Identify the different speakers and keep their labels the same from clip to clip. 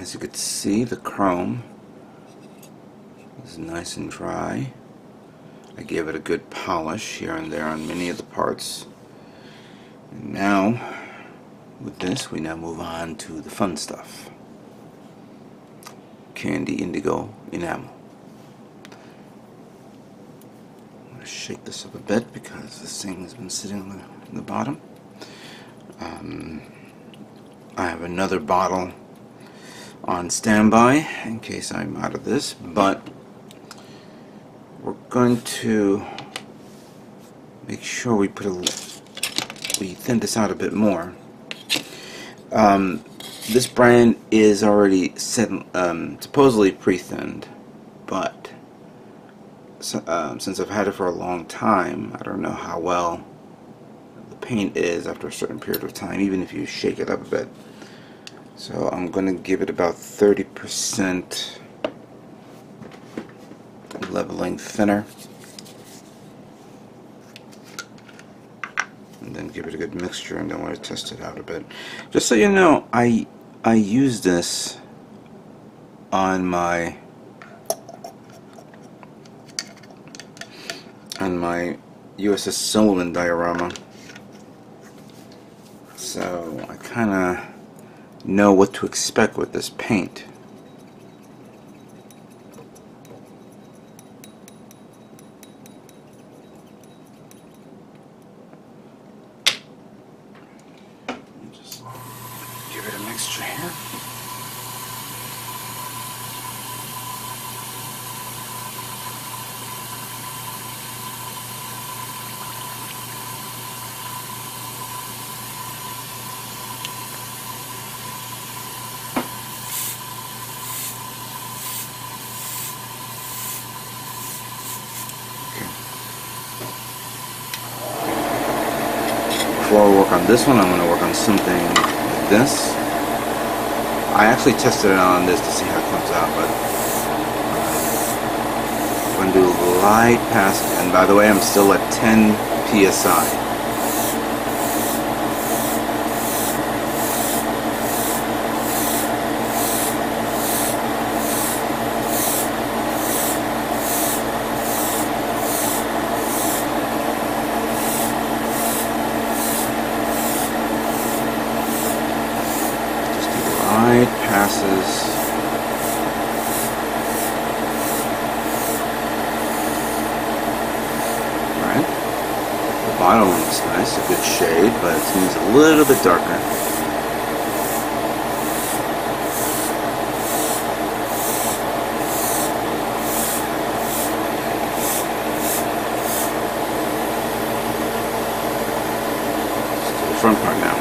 Speaker 1: As you can see, the chrome is nice and dry. I gave it a good polish here and there on many of the parts. And now, with this, we now move on to the fun stuff. Candy Indigo enamel. I'm going to shake this up a bit because this thing has been sitting on the bottom. I have another bottle on standby in case I'm out of this, but we're going to make sure we we thin this out a bit more. This brand is already supposedly pre-thinned, but since I've had it for a long time, I don't know how well the paint is after a certain period of time, even if you shake it up a bit. So I'm going to give it about 30% leveling thinner, and then give it a good mixture, and then we'll test it out a bit. Just so you know, I use this on my USS Sullivan diorama, so I kind of know what to expect with this paint. Just give it a mixture here. Before I work on this one, I'm going to work on something like this. I actually tested it on this to see how it comes out, but I'm going to do a light pass, and by the way, I'm still at 10 psi. Passes. Alright. The bottom one is nice, a good shade, but it seems a little bit darker. Let's do the front part now.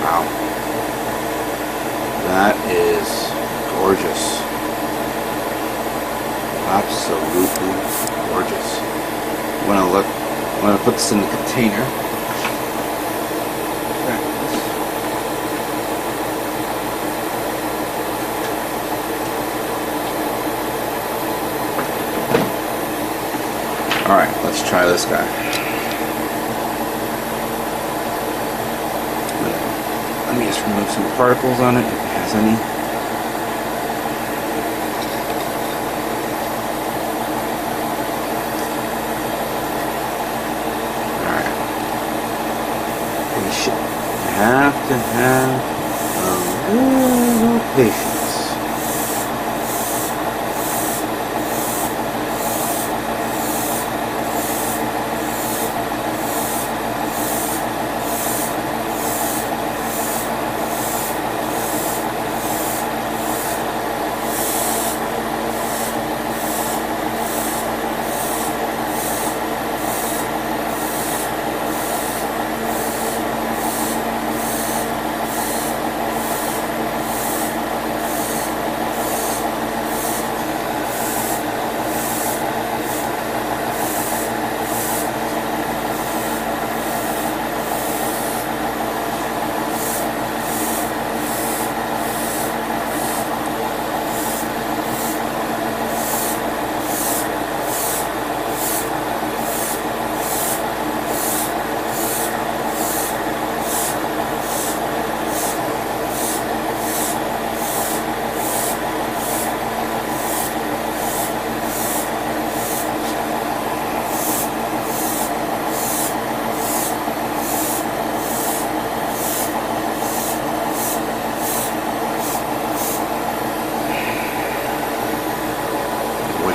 Speaker 1: Wow, that is gorgeous. Absolutely gorgeous. I'm gonna put this in the container. All right, let's try this guy. Let me just remove some particles on it, if it has any. Alright. You should have to have a little patience.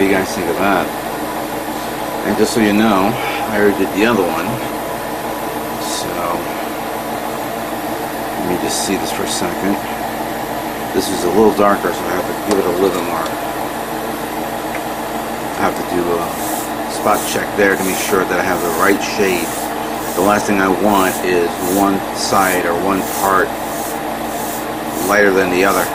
Speaker 1: do you guys think of that? And just so you know, I already did the other one. So, let me just see this for a second. This is a little darker, so I have to give it a little bit more. I have to do a spot check there to make sure that I have the right shade. The last thing I want is one side or one part lighter than the other.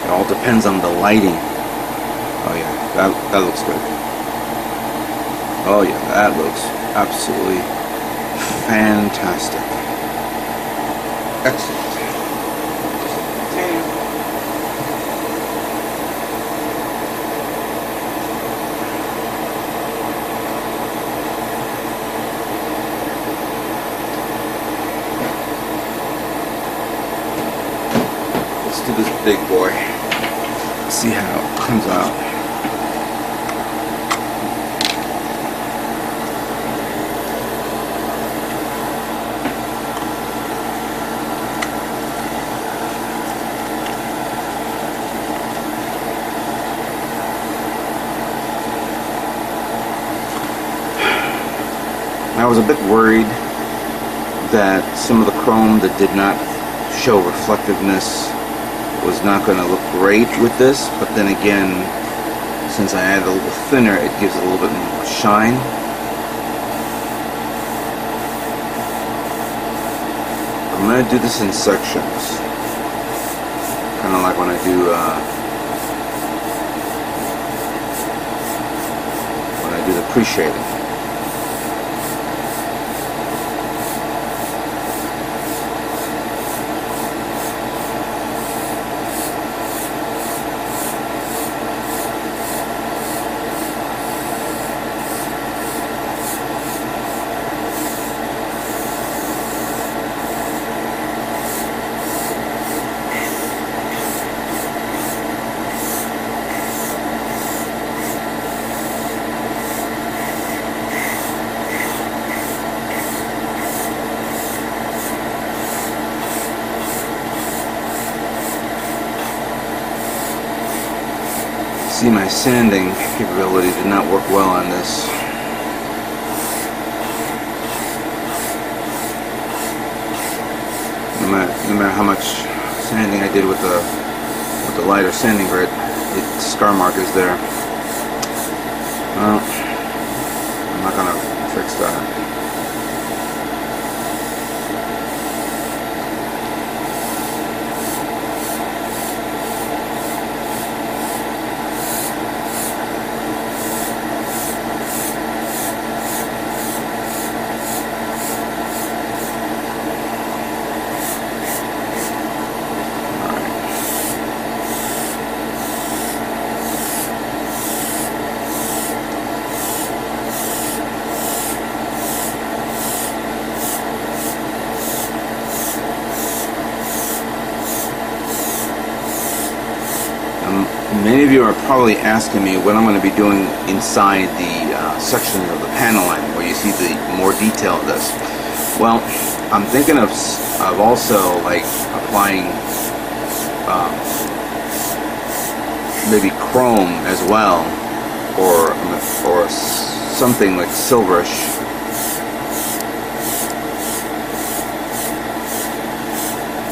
Speaker 1: It all depends on the lighting. Oh yeah, that looks good. Oh yeah, that looks absolutely fantastic. Excellent. Let's do this big boy. See how it comes out. I was a bit worried that some of the chrome that did not show reflectiveness was not going to look great with this, but then again, since I added a little thinner, it gives it a little bit more shine. I'm going to do this in sections, kind of like when I do the pre-shading. See, my sanding capability did not work well on this. No matter how much sanding I did with the lighter sanding grit, the scar mark is there. Well, I'm not gonna fix that. Many of you are probably asking me what I'm going to be doing inside the section of the panel line where you see the more detail of this. Well, I'm thinking of also like applying maybe chrome as well, or something like silverish.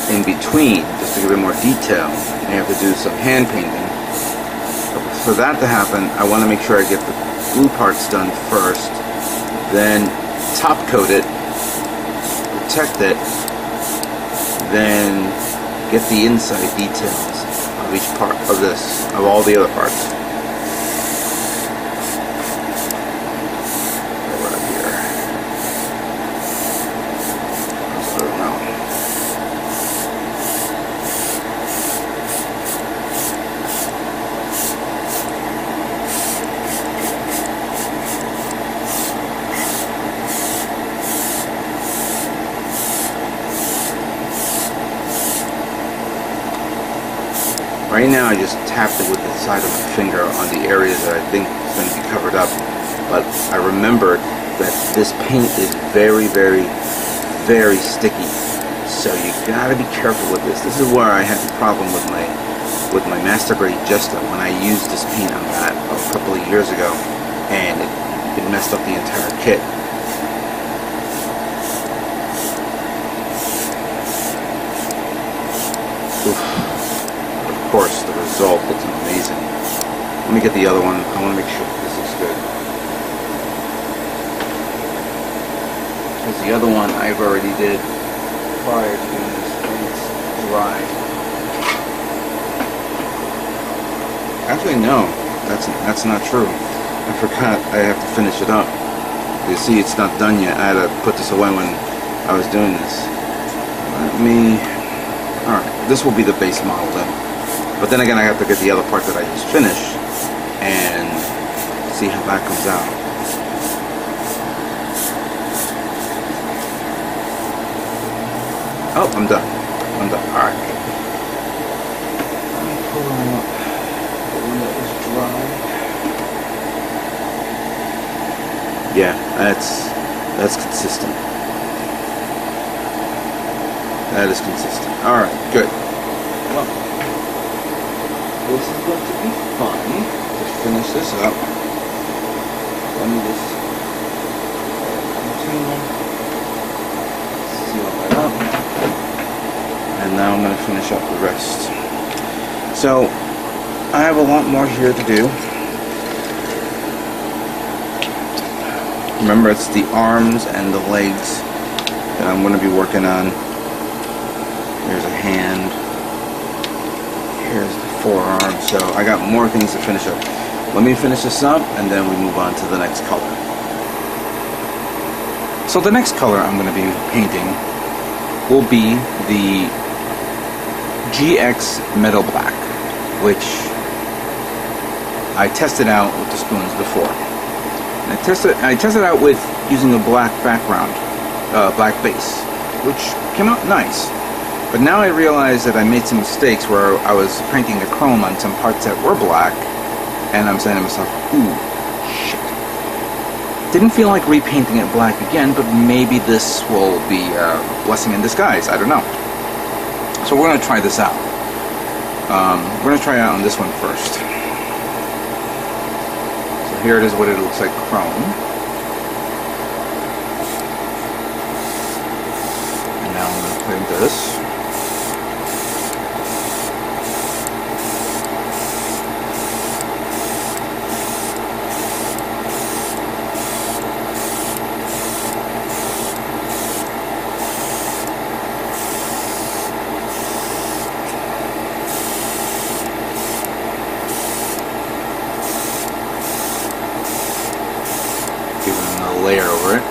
Speaker 1: In between, just to give it more detail. I have to do some hand painting. For that to happen, I want to make sure I get the blue parts done first, then top coat it, protect it, then get the inside details of each part of this, of all the other parts. Right here. Let's put it out. Right now I just tapped it with the side of my finger on the areas that I think is going to be covered up. but I remembered that this paint is very, very, very sticky. So you gotta be careful with this. This is where I had the problem with my Master Grade Jesta when I used this paint on that a couple of years ago, and it messed up the entire kit. Oof. Of course, the result looks amazing. Let me get the other one. I want to make sure this looks good. Because the other one I've already did prior to doing this, and it's dry. Actually, no, that's not true. I forgot I have to finish it up. You see, it's not done yet. I had to put this away when I was doing this. Alright, this will be the base model then. But then again, I have to get the other part that I just finished and see how that comes out. Oh, I'm done. I'm done. Alright. Let me pull out the one that was dry. Yeah, that's consistent. That is consistent. Alright, good. Well, this is going to be fun to finish this up. Let me just seal that up. And now I'm going to finish up the rest. So, I have a lot more here to do. Remember, it's the arms and the legs that I'm going to be working on. Here's a hand. Here's the forearm. So I got more things to finish up. Let me finish this up and then we move on to the next color. So the next color I'm going to be painting will be the GX Metal Black, which I tested out with the spoons before. And I tested out with using a black background, black base, which came out nice. But now I realize that I made some mistakes where I was painting the chrome on some parts that were black, and I'm saying to myself, ooh, shit. Didn't feel like repainting it black again, but maybe this will be a blessing in disguise. I don't know. So we're going to try this out. We're going to try it out on this one first. So here it is, what it looks like chrome. And now I'm going to paint this. Layer over it.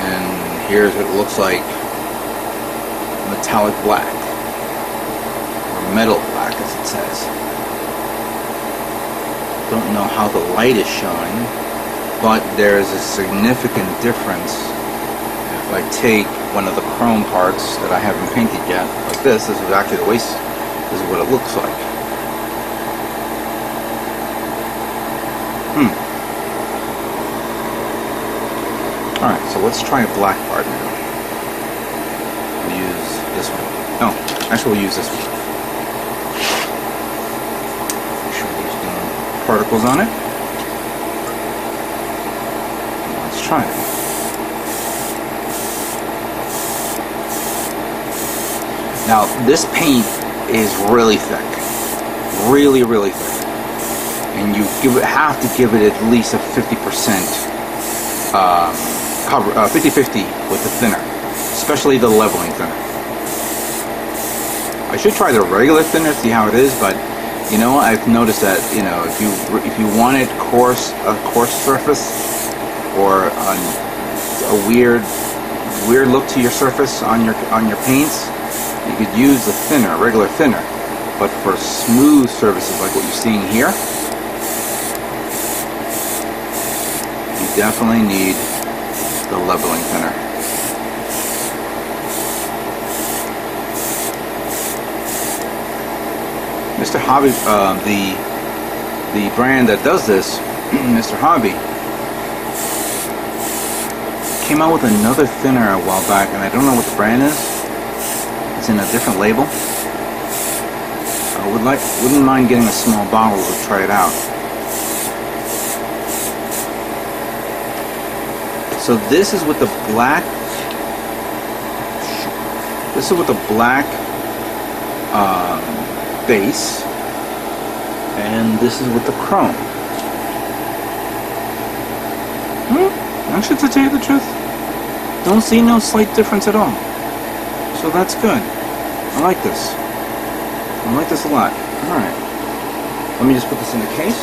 Speaker 1: And here's what it looks like, metallic black, or metal black as it says. Don't know how the light is showing, but there's a significant difference. If I take one of the chrome parts that I haven't painted yet, like this is actually the waste. This is what it looks like. Alright, so let's try a black part now. We'll use this one. No, actually we'll use this one. Make sure there's no particles on it. Let's try it. Now, this paint is really thick, really thick, and you have to give it at least a 50% cover, 50-50 with the thinner, especially the leveling thinner. I should try the regular thinner, see how it is, but you know, I've noticed that if you wanted a coarse surface or a weird look to your surface on your paints, you could use the thinner, regular thinner, but for smooth surfaces like what you're seeing here, you definitely need the leveling thinner. Mr. Hobby, the brand that does this, Mr. Hobby, came out with another thinner a while back, and I don't know what the brand is. It's in a different label. I wouldn't mind getting a small bottle to try it out. So this is with the black. This is with the black base, and this is with the chrome. Actually, to tell you the truth, don't see no slight difference at all. So that's good. I like this. I like this a lot. Alright. Let me just put this in the case.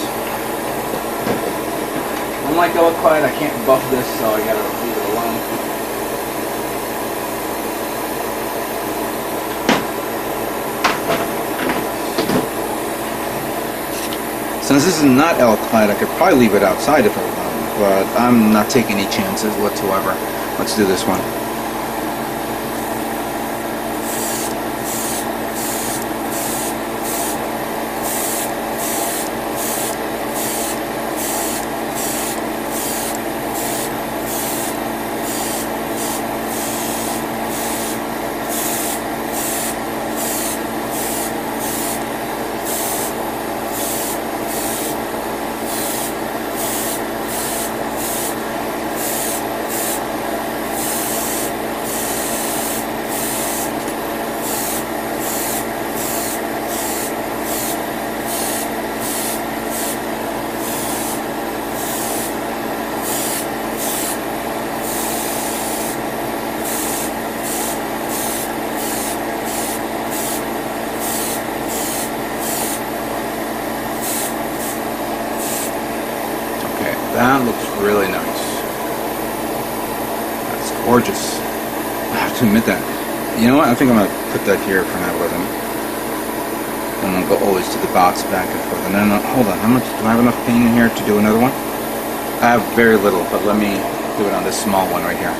Speaker 1: Unlike Alclad, I can't buff this, so I gotta leave it alone. Since this is not Alclad, I could probably leave it outside if I wanted, but I'm not taking any chances whatsoever. Let's do this one. That looks really nice. That's gorgeous. I have to admit that. You know what? I think I'm going to put that here for now with him. And we'll go always to the box back and forth. And then, hold on. How much? Do I have enough paint in here to do another one? I have very little, but let me do it on this small one right here.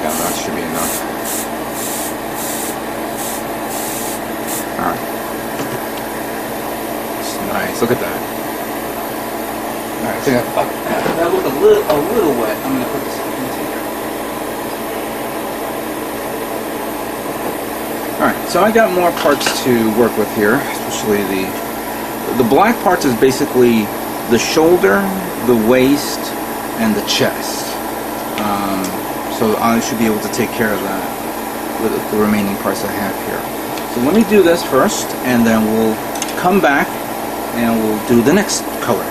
Speaker 1: That should be enough. Alright. It's nice. Look at that. Alright, so that looked a little wet. I'm going to put this in the container. Alright, so I got more parts to work with here, especially the black parts is basically the shoulder, the waist, and the chest. So I should be able to take care of that with the remaining parts I have here. So let me do this first, and then we'll come back and we'll do the next color.